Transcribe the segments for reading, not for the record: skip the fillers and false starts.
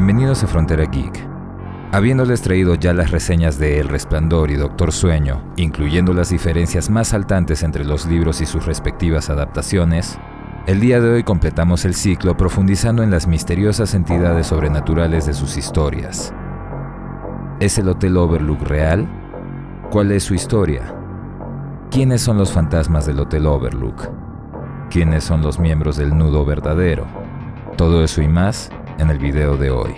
Bienvenidos a Frontera Geek. Habiéndoles traído ya las reseñas de El Resplandor y Doctor Sueño, incluyendo las diferencias más saltantes entre los libros y sus respectivas adaptaciones, el día de hoy completamos el ciclo profundizando en las misteriosas entidades sobrenaturales de sus historias. ¿Es el Hotel Overlook real? ¿Cuál es su historia? ¿Quiénes son los fantasmas del Hotel Overlook? ¿Quiénes son los miembros del nudo verdadero? Todo eso y más en el video de hoy.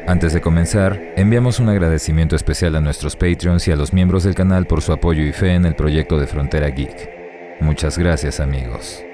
Antes de comenzar, enviamos un agradecimiento especial a nuestros Patreons y a los miembros del canal por su apoyo y fe en el proyecto de Frontera Geek. Muchas gracias, amigos.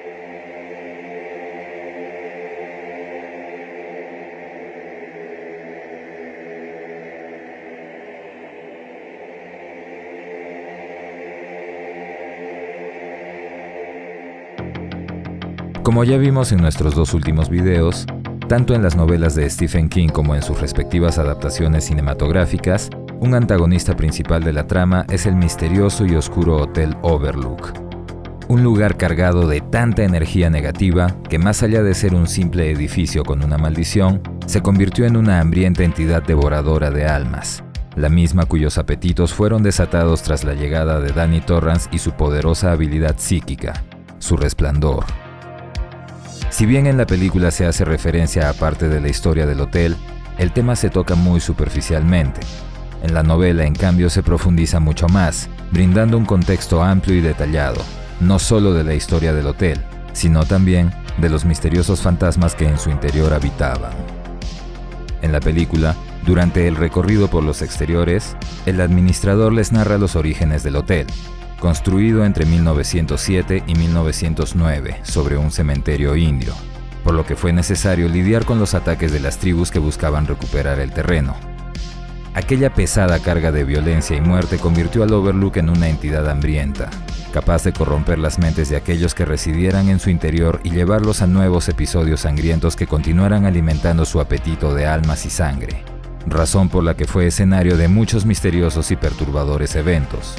Como ya vimos en nuestros dos últimos videos, tanto en las novelas de Stephen King como en sus respectivas adaptaciones cinematográficas, un antagonista principal de la trama es el misterioso y oscuro Hotel Overlook. Un lugar cargado de tanta energía negativa que, más allá de ser un simple edificio con una maldición, se convirtió en una hambrienta entidad devoradora de almas, la misma cuyos apetitos fueron desatados tras la llegada de Danny Torrance y su poderosa habilidad psíquica, su resplandor. Si bien en la película se hace referencia a parte de la historia del hotel, el tema se toca muy superficialmente. En la novela, en cambio, se profundiza mucho más, brindando un contexto amplio y detallado, no solo de la historia del hotel, sino también de los misteriosos fantasmas que en su interior habitaban. En la película, durante el recorrido por los exteriores, el administrador les narra los orígenes del hotel, construido entre 1907 y 1909 sobre un cementerio indio, por lo que fue necesario lidiar con los ataques de las tribus que buscaban recuperar el terreno. Aquella pesada carga de violencia y muerte convirtió al Overlook en una entidad hambrienta, capaz de corromper las mentes de aquellos que residieran en su interior y llevarlos a nuevos episodios sangrientos que continuaran alimentando su apetito de almas y sangre, razón por la que fue escenario de muchos misteriosos y perturbadores eventos.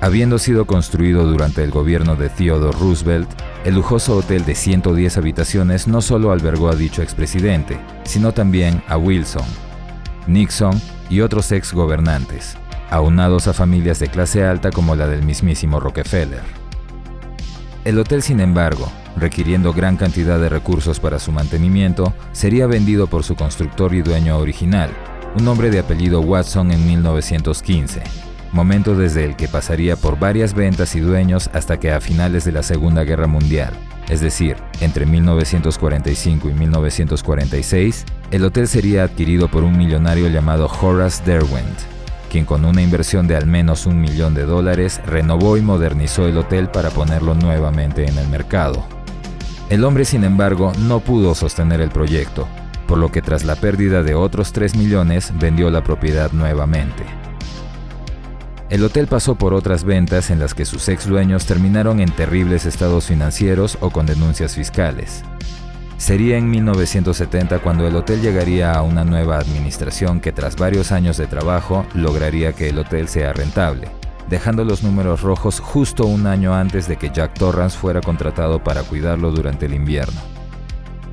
Habiendo sido construido durante el gobierno de Theodore Roosevelt, el lujoso hotel de 110 habitaciones no solo albergó a dicho expresidente, sino también a Wilson, Nixon y otros ex gobernantes, aunados a familias de clase alta como la del mismísimo Rockefeller. El hotel, sin embargo, requiriendo gran cantidad de recursos para su mantenimiento, sería vendido por su constructor y dueño original, un hombre de apellido Watson, en 1915. Momento desde el que pasaría por varias ventas y dueños hasta que a finales de la Segunda Guerra Mundial, es decir, entre 1945 y 1946, el hotel sería adquirido por un millonario llamado Horace Derwent, quien con una inversión de al menos $1 millón renovó y modernizó el hotel para ponerlo nuevamente en el mercado. El hombre, sin embargo, no pudo sostener el proyecto, por lo que tras la pérdida de otros 3 millones vendió la propiedad nuevamente. El hotel pasó por otras ventas en las que sus ex dueños terminaron en terribles estados financieros o con denuncias fiscales. Sería en 1970 cuando el hotel llegaría a una nueva administración que, tras varios años de trabajo, lograría que el hotel sea rentable, dejando los números rojos justo un año antes de que Jack Torrance fuera contratado para cuidarlo durante el invierno.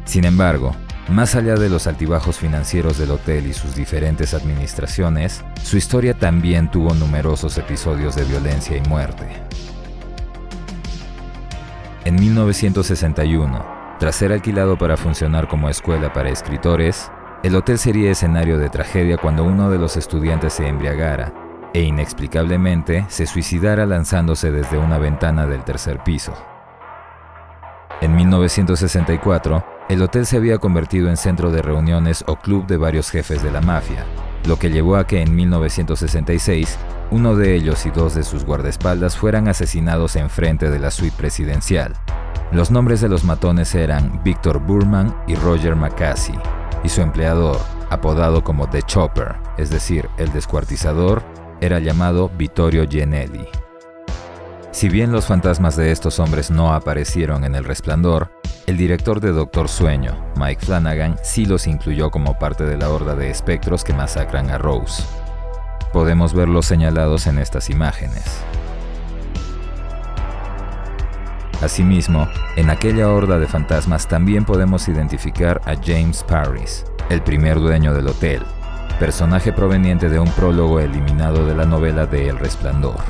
Sin embargo, más allá de los altibajos financieros del hotel y sus diferentes administraciones, su historia también tuvo numerosos episodios de violencia y muerte. En 1961, tras ser alquilado para funcionar como escuela para escritores, el hotel sería escenario de tragedia cuando uno de los estudiantes se embriagara e inexplicablemente se suicidara lanzándose desde una ventana del tercer piso. En 1964, el hotel se había convertido en centro de reuniones o club de varios jefes de la mafia, lo que llevó a que en 1966 uno de ellos y dos de sus guardaespaldas fueran asesinados enfrente de la suite presidencial. Los nombres de los matones eran Victor Burman y Roger McCasey, y su empleador, apodado como The Chopper, es decir, el descuartizador, era llamado Vittorio Gianelli. Si bien los fantasmas de estos hombres no aparecieron en El Resplandor, el director de Doctor Sueño, Mike Flanagan, sí los incluyó como parte de la horda de espectros que masacran a Rose. Podemos verlos señalados en estas imágenes. Asimismo, en aquella horda de fantasmas también podemos identificar a James Parris, el primer dueño del hotel, personaje proveniente de un prólogo eliminado de la novela de El Resplandor.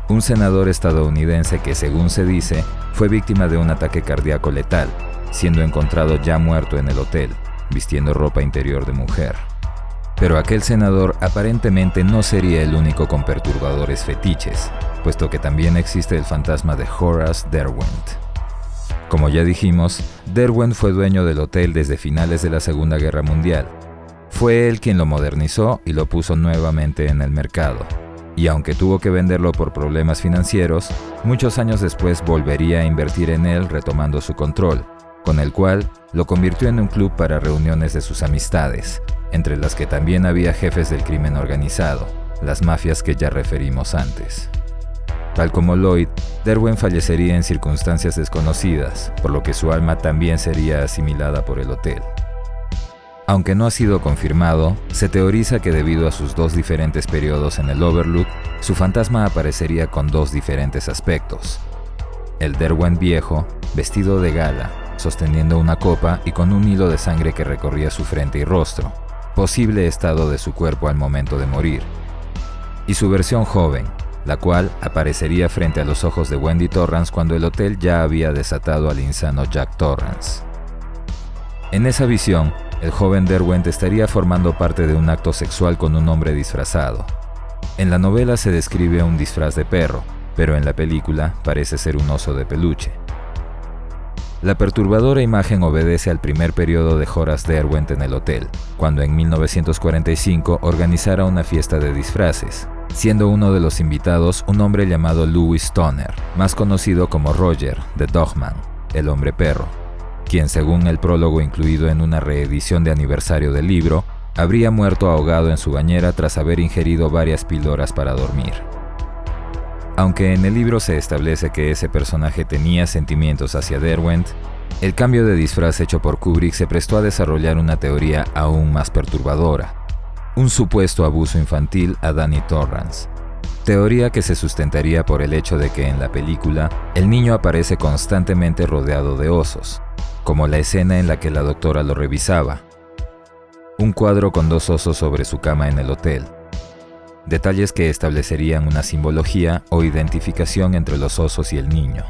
Un senador estadounidense que, según se dice, fue víctima de un ataque cardíaco letal, siendo encontrado ya muerto en el hotel, vistiendo ropa interior de mujer. Pero aquel senador aparentemente no sería el único con perturbadores fetiches, puesto que también existe el fantasma de Horace Derwent. Como ya dijimos, Derwent fue dueño del hotel desde finales de la Segunda Guerra Mundial. Fue él quien lo modernizó y lo puso nuevamente en el mercado. Y aunque tuvo que venderlo por problemas financieros, muchos años después volvería a invertir en él retomando su control, con el cual lo convirtió en un club para reuniones de sus amistades, entre las que también había jefes del crimen organizado, las mafias que ya referimos antes. Tal como Lloyd, Derwent fallecería en circunstancias desconocidas, por lo que su alma también sería asimilada por el hotel. Aunque no ha sido confirmado, se teoriza que debido a sus dos diferentes periodos en el Overlook, su fantasma aparecería con dos diferentes aspectos. El Derwent viejo, vestido de gala, sosteniendo una copa y con un hilo de sangre que recorría su frente y rostro, posible estado de su cuerpo al momento de morir. Y su versión joven, la cual aparecería frente a los ojos de Wendy Torrance cuando el hotel ya había desatado al insano Jack Torrance. En esa visión, el joven Derwent estaría formando parte de un acto sexual con un hombre disfrazado. En la novela se describe un disfraz de perro, pero en la película parece ser un oso de peluche. La perturbadora imagen obedece al primer periodo de Horace Derwent en el hotel, cuando en 1945 organizara una fiesta de disfraces, siendo uno de los invitados un hombre llamado Louis Toner, más conocido como Roger, the Dogman, el hombre perro, quien, según el prólogo incluido en una reedición de aniversario del libro, habría muerto ahogado en su bañera tras haber ingerido varias píldoras para dormir. Aunque en el libro se establece que ese personaje tenía sentimientos hacia Derwent, el cambio de disfraz hecho por Kubrick se prestó a desarrollar una teoría aún más perturbadora, un supuesto abuso infantil a Danny Torrance. Teoría que se sustentaría por el hecho de que en la película el niño aparece constantemente rodeado de osos, como la escena en la que la doctora lo revisaba. Un cuadro con dos osos sobre su cama en el hotel. Detalles que establecerían una simbología o identificación entre los osos y el niño.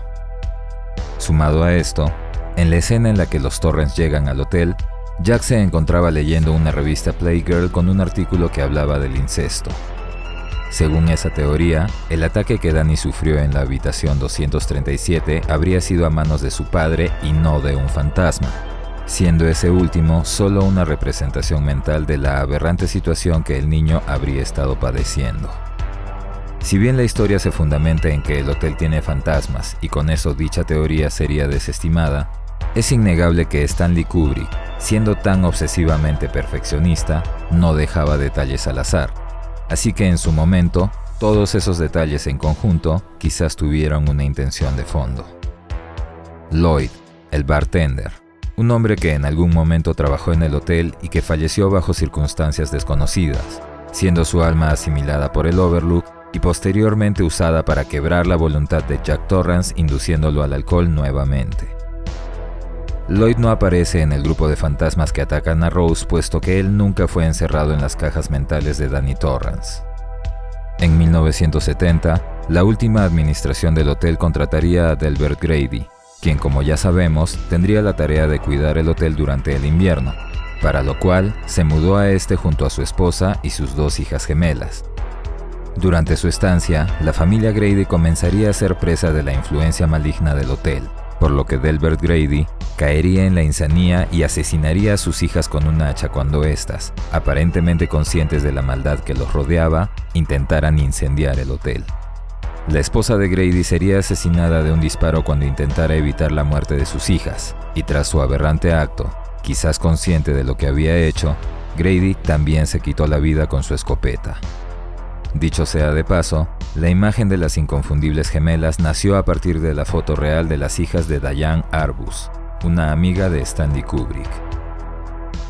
Sumado a esto, en la escena en la que los Torrance llegan al hotel, Jack se encontraba leyendo una revista Playgirl con un artículo que hablaba del incesto. Según esa teoría, el ataque que Danny sufrió en la habitación 237 habría sido a manos de su padre y no de un fantasma, siendo ese último solo una representación mental de la aberrante situación que el niño habría estado padeciendo. Si bien la historia se fundamenta en que el hotel tiene fantasmas y con eso dicha teoría sería desestimada, es innegable que Stanley Kubrick, siendo tan obsesivamente perfeccionista, no dejaba detalles al azar. Así que en su momento, todos esos detalles en conjunto quizás tuvieron una intención de fondo. Lloyd, el bartender, un hombre que en algún momento trabajó en el hotel y que falleció bajo circunstancias desconocidas, siendo su alma asimilada por el Overlook y posteriormente usada para quebrar la voluntad de Jack Torrance induciéndolo al alcohol nuevamente. Lloyd no aparece en el grupo de fantasmas que atacan a Rose, puesto que él nunca fue encerrado en las cajas mentales de Danny Torrance. En 1970, la última administración del hotel contrataría a Delbert Grady, quien, como ya sabemos, tendría la tarea de cuidar el hotel durante el invierno, para lo cual se mudó a este junto a su esposa y sus dos hijas gemelas. Durante su estancia, la familia Grady comenzaría a ser presa de la influencia maligna del hotel, por lo que Delbert Grady caería en la insanía y asesinaría a sus hijas con un hacha cuando éstas, aparentemente conscientes de la maldad que los rodeaba, intentaran incendiar el hotel. La esposa de Grady sería asesinada de un disparo cuando intentara evitar la muerte de sus hijas, y tras su aberrante acto, quizás consciente de lo que había hecho, Grady también se quitó la vida con su escopeta. Dicho sea de paso, la imagen de las inconfundibles gemelas nació a partir de la foto real de las hijas de Diane Arbus, una amiga de Stanley Kubrick.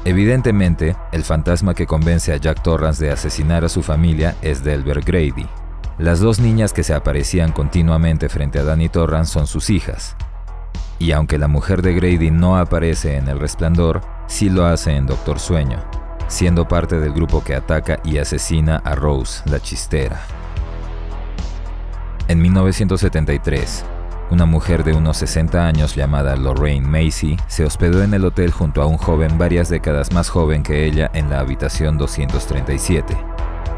Evidentemente, el fantasma que convence a Jack Torrance de asesinar a su familia es Delbert Grady. Las dos niñas que se aparecían continuamente frente a Danny Torrance son sus hijas. Y aunque la mujer de Grady no aparece en El Resplandor, sí lo hace en Doctor Sueño, siendo parte del grupo que ataca y asesina a Rose, la chistera. En 1973, una mujer de unos 60 años llamada Lorraine Macy se hospedó en el hotel junto a un joven varias décadas más joven que ella en la habitación 237.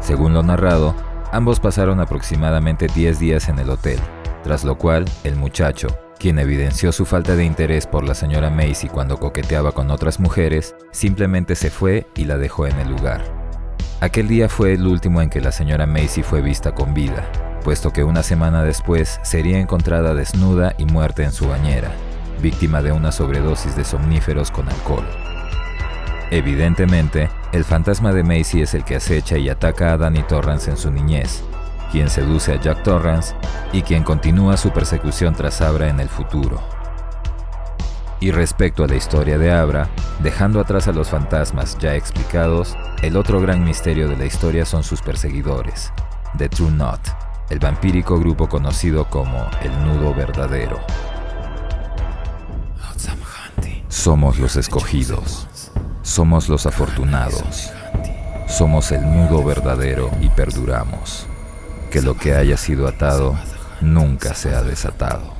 Según lo narrado, ambos pasaron aproximadamente 10 días en el hotel, tras lo cual el muchacho, quien evidenció su falta de interés por la señora Macy cuando coqueteaba con otras mujeres, simplemente se fue y la dejó en el lugar. Aquel día fue el último en que la señora Macy fue vista con vida, puesto que una semana después sería encontrada desnuda y muerta en su bañera, víctima de una sobredosis de somníferos con alcohol. Evidentemente, el fantasma de Macy es el que acecha y ataca a Danny Torrance en su niñez, quien seduce a Jack Torrance y quien continúa su persecución tras Abra en el futuro. Y respecto a la historia de Abra, dejando atrás a los fantasmas ya explicados, el otro gran misterio de la historia son sus perseguidores, The True Knot, el vampírico grupo conocido como el Nudo Verdadero. Somos los escogidos, somos los afortunados, somos el nudo verdadero y perduramos. Que lo que haya sido atado nunca se ha desatado.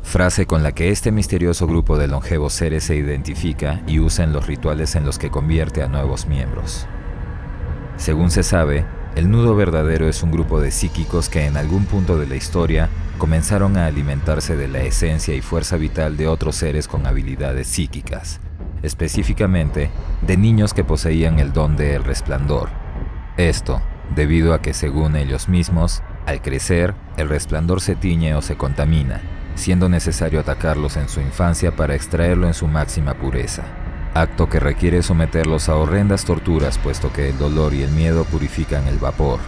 Frase con la que este misterioso grupo de longevos seres se identifica y usa en los rituales en los que convierte a nuevos miembros. Según se sabe, el Nudo Verdadero es un grupo de psíquicos que en algún punto de la historia comenzaron a alimentarse de la esencia y fuerza vital de otros seres con habilidades psíquicas, específicamente de niños que poseían el don de El Resplandor. Esto, debido a que, según ellos mismos, al crecer, el resplandor se tiñe o se contamina, siendo necesario atacarlos en su infancia para extraerlo en su máxima pureza, acto que requiere someterlos a horrendas torturas puesto que el dolor y el miedo purifican el vapor,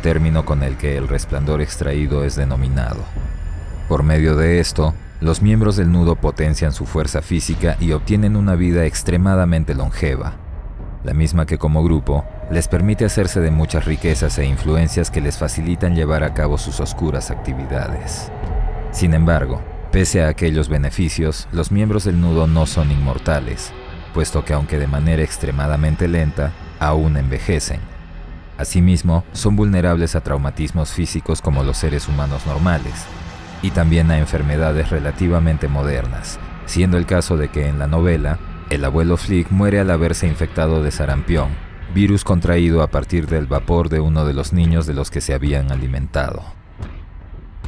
término con el que el resplandor extraído es denominado. Por medio de esto, los miembros del nudo potencian su fuerza física y obtienen una vida extremadamente longeva, la misma que como grupo les permite hacerse de muchas riquezas e influencias que les facilitan llevar a cabo sus oscuras actividades. Sin embargo, pese a aquellos beneficios, los miembros del nudo no son inmortales, puesto que aunque de manera extremadamente lenta, aún envejecen. Asimismo, son vulnerables a traumatismos físicos como los seres humanos normales, y también a enfermedades relativamente modernas, siendo el caso de que en la novela, el abuelo Flick muere al haberse infectado de sarampión, virus contraído a partir del vapor de uno de los niños de los que se habían alimentado.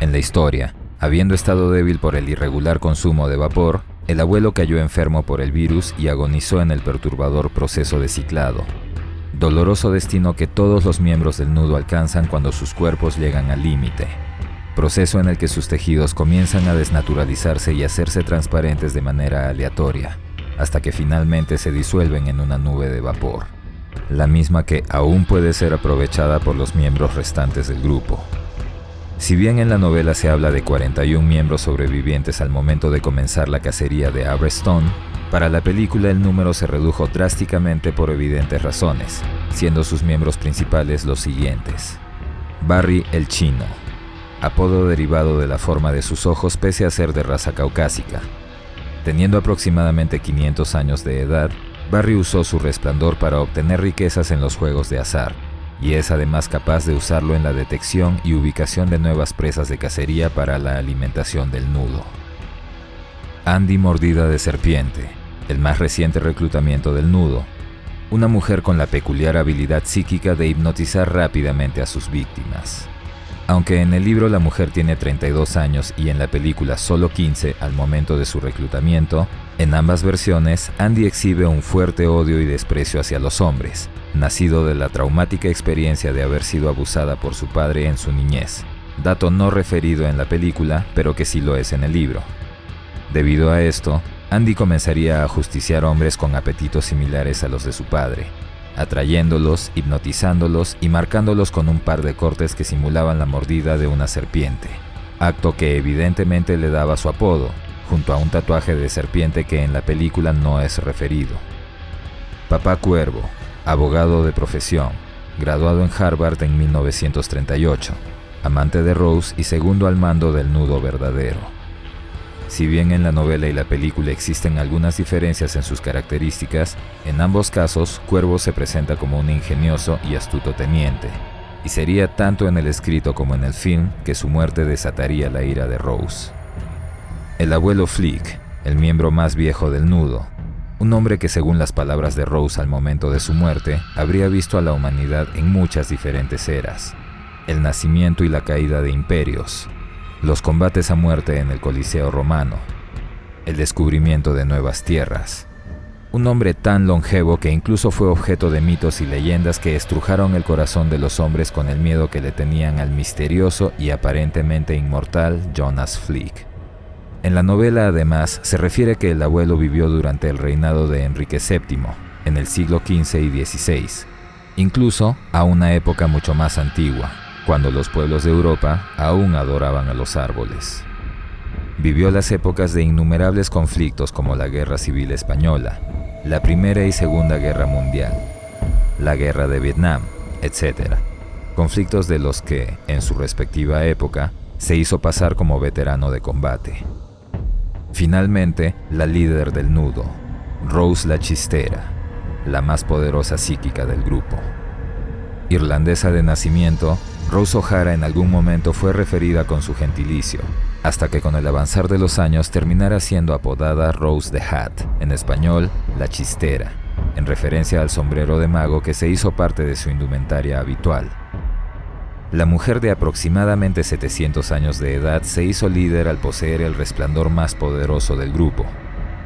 En la historia, habiendo estado débil por el irregular consumo de vapor, el abuelo cayó enfermo por el virus y agonizó en el perturbador proceso de ciclado, doloroso destino que todos los miembros del nudo alcanzan cuando sus cuerpos llegan al límite, proceso en el que sus tejidos comienzan a desnaturalizarse y hacerse transparentes de manera aleatoria, hasta que finalmente se disuelven en una nube de vapor, la misma que aún puede ser aprovechada por los miembros restantes del grupo. Si bien en la novela se habla de 41 miembros sobrevivientes al momento de comenzar la cacería de Abra Stone, para la película el número se redujo drásticamente por evidentes razones, siendo sus miembros principales los siguientes. Barry el Chino, apodo derivado de la forma de sus ojos pese a ser de raza caucásica. Teniendo aproximadamente 500 años de edad, Barry usó su resplandor para obtener riquezas en los juegos de azar, y es además capaz de usarlo en la detección y ubicación de nuevas presas de cacería para la alimentación del nudo. Andy Mordida de Serpiente, el más reciente reclutamiento del nudo, una mujer con la peculiar habilidad psíquica de hipnotizar rápidamente a sus víctimas. Aunque en el libro la mujer tiene 32 años y en la película solo 15 al momento de su reclutamiento, en ambas versiones Andy exhibe un fuerte odio y desprecio hacia los hombres, nacido de la traumática experiencia de haber sido abusada por su padre en su niñez, dato no referido en la película, pero que sí lo es en el libro. Debido a esto, Andy comenzaría a ajusticiar hombres con apetitos similares a los de su padre, atrayéndolos, hipnotizándolos y marcándolos con un par de cortes que simulaban la mordida de una serpiente, acto que evidentemente le daba su apodo, junto a un tatuaje de serpiente que en la película no es referido. Papá Cuervo, abogado de profesión, graduado en Harvard en 1938, amante de Rose y segundo al mando del nudo verdadero. Si bien en la novela y la película existen algunas diferencias en sus características, en ambos casos Cuervo se presenta como un ingenioso y astuto teniente, y sería tanto en el escrito como en el film que su muerte desataría la ira de Rose. El abuelo Flick, el miembro más viejo del nudo, un hombre que según las palabras de Rose al momento de su muerte, habría visto a la humanidad en muchas diferentes eras, el nacimiento y la caída de imperios, los combates a muerte en el Coliseo romano, el descubrimiento de nuevas tierras. Un hombre tan longevo que incluso fue objeto de mitos y leyendas que estrujaron el corazón de los hombres con el miedo que le tenían al misterioso y aparentemente inmortal Jonas Flick. En la novela además se refiere que el abuelo vivió durante el reinado de Enrique VII, en el siglo XV y XVI, incluso a una época mucho más antigua, cuando los pueblos de Europa aún adoraban a los árboles. Vivió las épocas de innumerables conflictos como la Guerra Civil Española, la Primera y Segunda Guerra Mundial, la Guerra de Vietnam, etc. Conflictos de los que, en su respectiva época, se hizo pasar como veterano de combate. Finalmente, la líder del nudo, Rose la Chistera, la más poderosa psíquica del grupo. Irlandesa de nacimiento, Rose O'Hara en algún momento fue referida con su gentilicio, hasta que con el avanzar de los años terminara siendo apodada Rose the Hat, en español, la Chistera, en referencia al sombrero de mago que se hizo parte de su indumentaria habitual. La mujer de aproximadamente 700 años de edad se hizo líder al poseer el resplandor más poderoso del grupo,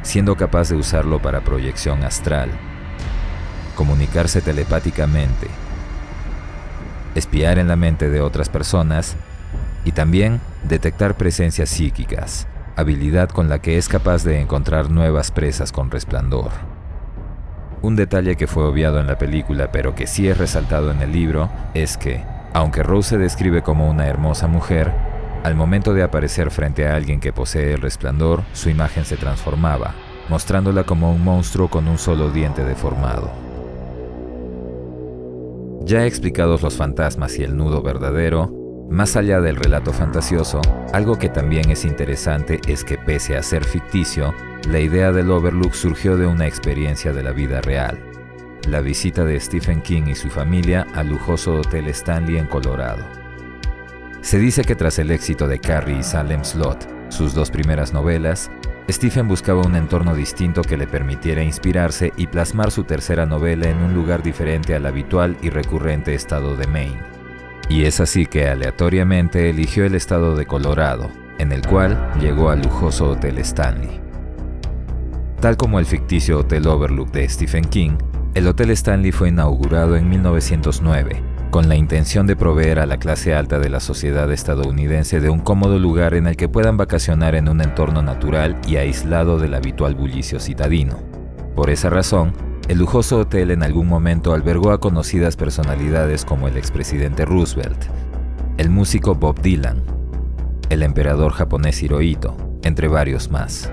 siendo capaz de usarlo para proyección astral, comunicarse telepáticamente, espiar en la mente de otras personas y también detectar presencias psíquicas, habilidad con la que es capaz de encontrar nuevas presas con resplandor. Un detalle que fue obviado en la película pero que sí es resaltado en el libro es que, aunque Rose se describe como una hermosa mujer, al momento de aparecer frente a alguien que posee el resplandor, su imagen se transformaba, mostrándola como un monstruo con un solo diente deformado. Ya explicados los fantasmas y el nudo verdadero, más allá del relato fantasioso, algo que también es interesante es que pese a ser ficticio, la idea del Overlook surgió de una experiencia de la vida real, la visita de Stephen King y su familia al lujoso Hotel Stanley en Colorado. Se dice que tras el éxito de Carrie y Salem Slot, sus dos primeras novelas, Stephen buscaba un entorno distinto que le permitiera inspirarse y plasmar su tercera novela en un lugar diferente al habitual y recurrente estado de Maine. Y es así que aleatoriamente eligió el estado de Colorado, en el cual llegó al lujoso Hotel Stanley. Tal como el ficticio Hotel Overlook de Stephen King, el Hotel Stanley fue inaugurado en 1909, con la intención de proveer a la clase alta de la sociedad estadounidense de un cómodo lugar en el que puedan vacacionar en un entorno natural y aislado del habitual bullicio citadino. Por esa razón, el lujoso hotel en algún momento albergó a conocidas personalidades como el expresidente Roosevelt, el músico Bob Dylan, el emperador japonés Hirohito, entre varios más.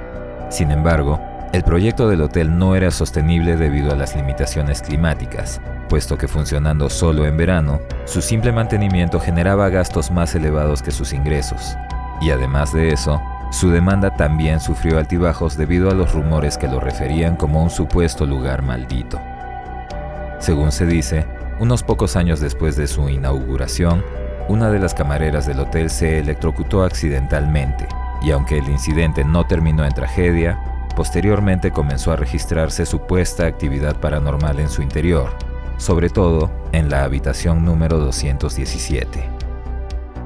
Sin embargo, el proyecto del hotel no era sostenible debido a las limitaciones climáticas, puesto que funcionando solo en verano, su simple mantenimiento generaba gastos más elevados que sus ingresos. Y además de eso, su demanda también sufrió altibajos debido a los rumores que lo referían como un supuesto lugar maldito. Según se dice, unos pocos años después de su inauguración, una de las camareras del hotel se electrocutó accidentalmente, y aunque el incidente no terminó en tragedia, posteriormente comenzó a registrarse supuesta actividad paranormal en su interior, sobre todo en la habitación número 217.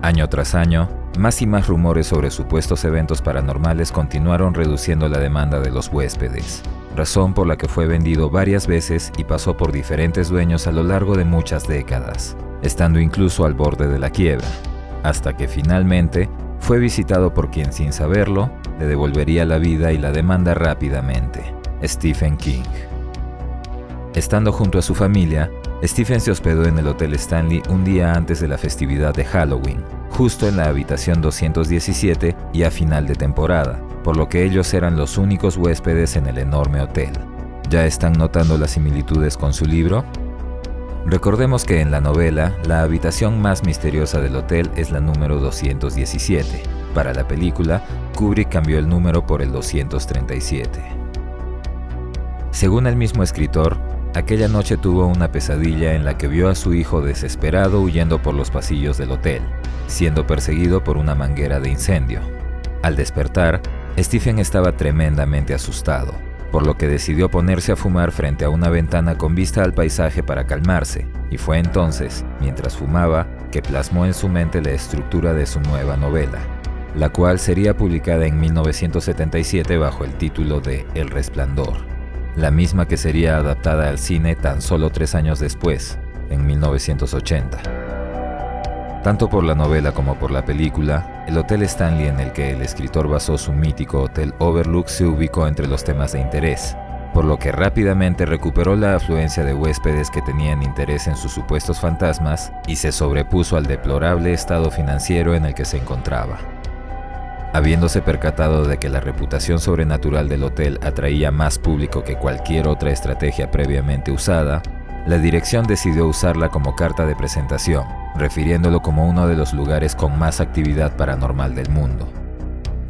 Año tras año, más y más rumores sobre supuestos eventos paranormales continuaron reduciendo la demanda de los huéspedes, razón por la que fue vendido varias veces y pasó por diferentes dueños a lo largo de muchas décadas, estando incluso al borde de la quiebra, hasta que finalmente fue visitado por quien, sin saberlo, le devolvería la vida y la demanda rápidamente: Stephen King. Estando junto a su familia, Stephen se hospedó en el Hotel Stanley un día antes de la festividad de Halloween, justo en la habitación 217 y a final de temporada, por lo que ellos eran los únicos huéspedes en el enorme hotel. ¿Ya están notando las similitudes con su libro? Recordemos que en la novela, la habitación más misteriosa del hotel es la número 217. Para la película, Kubrick cambió el número por el 237. Según el mismo escritor, aquella noche tuvo una pesadilla en la que vio a su hijo desesperado huyendo por los pasillos del hotel, siendo perseguido por una manguera de incendio. Al despertar, Stephen estaba tremendamente asustado, por lo que decidió ponerse a fumar frente a una ventana con vista al paisaje para calmarse, y fue entonces, mientras fumaba, que plasmó en su mente la estructura de su nueva novela, la cual sería publicada en 1977 bajo el título de El Resplandor, la misma que sería adaptada al cine tan solo 3 años después, en 1980. Tanto por la novela como por la película, el Hotel Stanley en el que el escritor basó su mítico Hotel Overlook se ubicó entre los temas de interés, por lo que rápidamente recuperó la afluencia de huéspedes que tenían interés en sus supuestos fantasmas y se sobrepuso al deplorable estado financiero en el que se encontraba. Habiéndose percatado de que la reputación sobrenatural del hotel atraía más público que cualquier otra estrategia previamente usada, la dirección decidió usarla como carta de presentación, refiriéndolo como uno de los lugares con más actividad paranormal del mundo.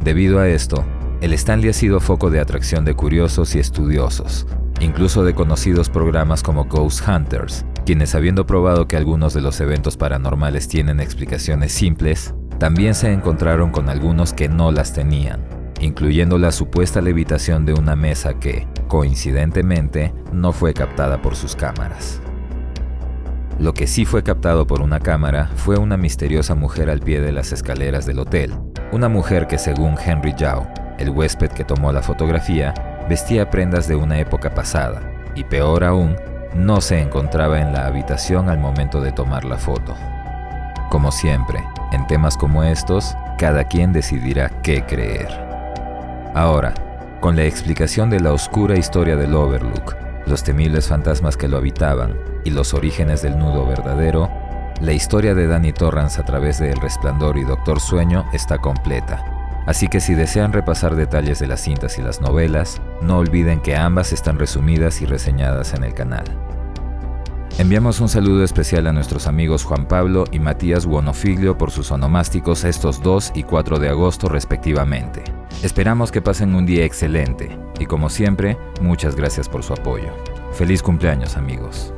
Debido a esto, el Stanley ha sido foco de atracción de curiosos y estudiosos, incluso de conocidos programas como Ghost Hunters, quienes, habiendo probado que algunos de los eventos paranormales tienen explicaciones simples, también se encontraron con algunos que no las tenían, incluyendo la supuesta levitación de una mesa que, coincidentemente, no fue captada por sus cámaras. Lo que sí fue captado por una cámara fue una misteriosa mujer al pie de las escaleras del hotel, una mujer que, según Henry Yao, el huésped que tomó la fotografía, vestía prendas de una época pasada, y peor aún, no se encontraba en la habitación al momento de tomar la foto. Como siempre, en temas como estos, cada quien decidirá qué creer. Ahora, con la explicación de la oscura historia del Overlook, los temibles fantasmas que lo habitaban y los orígenes del nudo verdadero, la historia de Danny Torrance a través de El Resplandor y Doctor Sueño está completa. Así que si desean repasar detalles de las cintas y las novelas, no olviden que ambas están resumidas y reseñadas en el canal. Enviamos un saludo especial a nuestros amigos Juan Pablo y Matías Buonofiglio por sus onomásticos estos 2 y 4 de agosto respectivamente. Esperamos que pasen un día excelente y, como siempre, muchas gracias por su apoyo. ¡Feliz cumpleaños, amigos!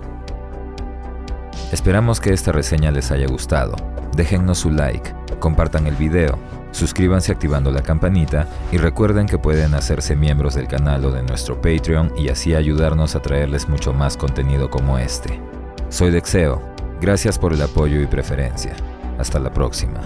Esperamos que esta reseña les haya gustado. Déjennos su like, compartan el video, suscríbanse activando la campanita y recuerden que pueden hacerse miembros del canal o de nuestro Patreon y así ayudarnos a traerles mucho más contenido como este. Soy Dexeo, gracias por el apoyo y preferencia. Hasta la próxima.